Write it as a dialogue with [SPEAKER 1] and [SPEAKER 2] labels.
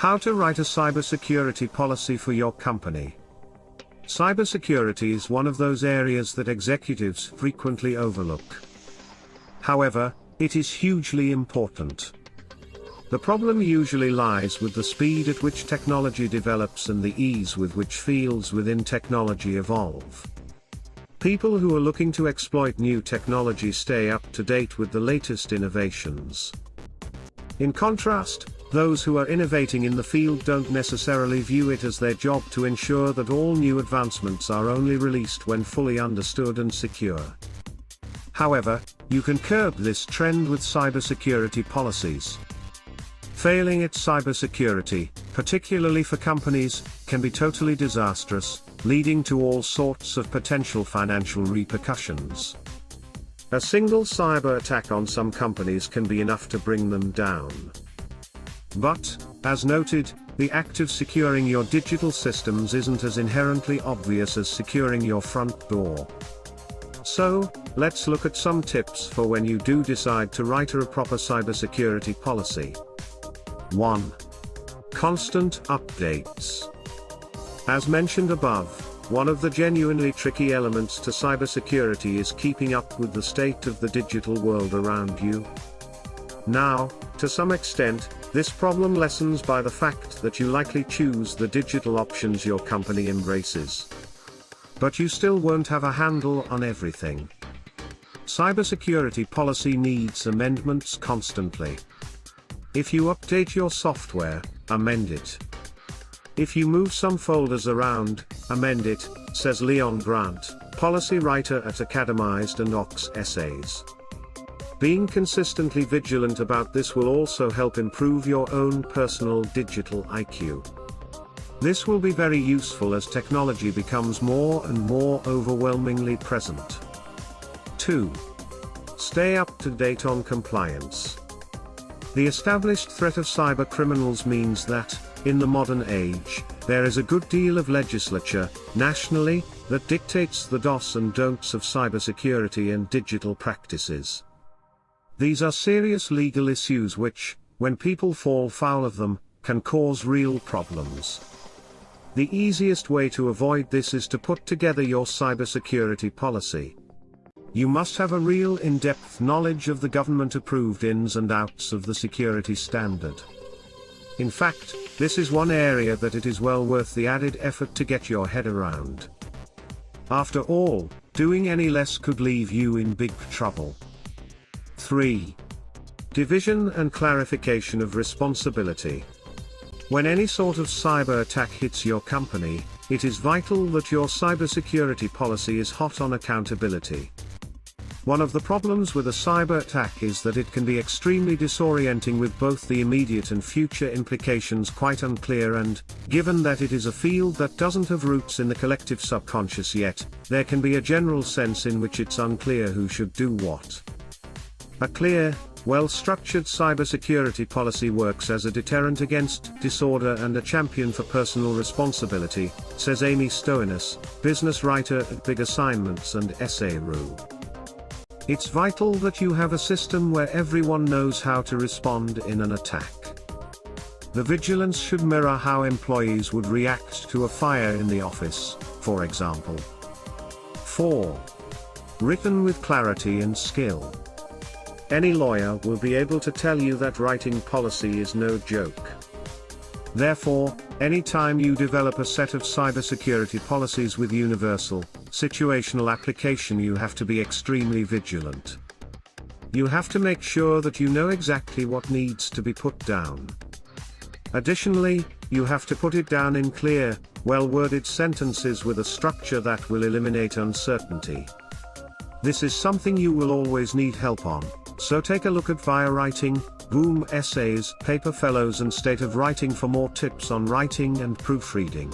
[SPEAKER 1] How to write a cybersecurity policy for your company. Cybersecurity is one of those areas that executives frequently overlook. However, it is hugely important. The problem usually lies with the speed at which technology develops and the ease with which fields within technology evolve. People who are looking to exploit new technology stay up to date with the latest innovations. In contrast, those who are innovating in the field don't necessarily view it as their job to ensure that all new advancements are only released when fully understood and secure. However, you can curb this trend with cybersecurity policies. Failing at cybersecurity, particularly for companies, can be totally disastrous, leading to all sorts of potential financial repercussions. A single cyber attack on some companies can be enough to bring them down. But, as noted, the act of securing your digital systems isn't as inherently obvious as securing your front door. So, let's look at some tips for when you do decide to write a proper cybersecurity policy. 1. Constant updates. As mentioned above, one of the genuinely tricky elements to cybersecurity is keeping up with the state of the digital world around you. Now, to some extent, this problem lessens by the fact that you likely choose the digital options your company embraces. But you still won't have a handle on everything. Cybersecurity policy needs amendments constantly. If you update your software, amend it. If you move some folders around, amend it, says Leon Grant, policy writer at Academized and Ox Essays. Being consistently vigilant about this will also help improve your own personal digital IQ. This will be very useful as technology becomes more and more overwhelmingly present. 2. Stay up to date on compliance. The established threat of cyber criminals means that, in the modern age, there is a good deal of legislature, nationally, that dictates the do's and don'ts of cybersecurity and digital practices. These are serious legal issues which, when people fall foul of them, can cause real problems. The easiest way to avoid this is to put together your cybersecurity policy. You must have a real in-depth knowledge of the government-approved ins and outs of the security standard. In fact, this is one area that it is well worth the added effort to get your head around. After all, doing any less could leave you in big trouble. 3. Division and clarification of responsibility. When any sort of cyber attack hits your company, it is vital that your cybersecurity policy is hot on accountability. One of the problems with a cyber attack is that it can be extremely disorienting, with both the immediate and future implications quite unclear, and, given that it is a field that doesn't have roots in the collective subconscious yet, there can be a general sense in which it's unclear who should do what. A clear, well-structured cybersecurity policy works as a deterrent against disorder and a champion for personal responsibility, says Amy Stoinis, business writer at Big Assignments and AARAJ. It's vital that you have a system where everyone knows how to respond in an attack. The vigilance should mirror how employees would react to a fire in the office, for example. 4. Written with clarity and skill. Any lawyer will be able to tell you that writing policy is no joke. Therefore, anytime you develop a set of cybersecurity policies with universal, situational application, you have to be extremely vigilant. You have to make sure that you know exactly what needs to be put down. Additionally, you have to put it down in clear, well-worded sentences with a structure that will eliminate uncertainty. This is something you will always need help on, so take a look at Via Writing, Boom Essays, Paper Fellows and State of Writing for more tips on writing and proofreading.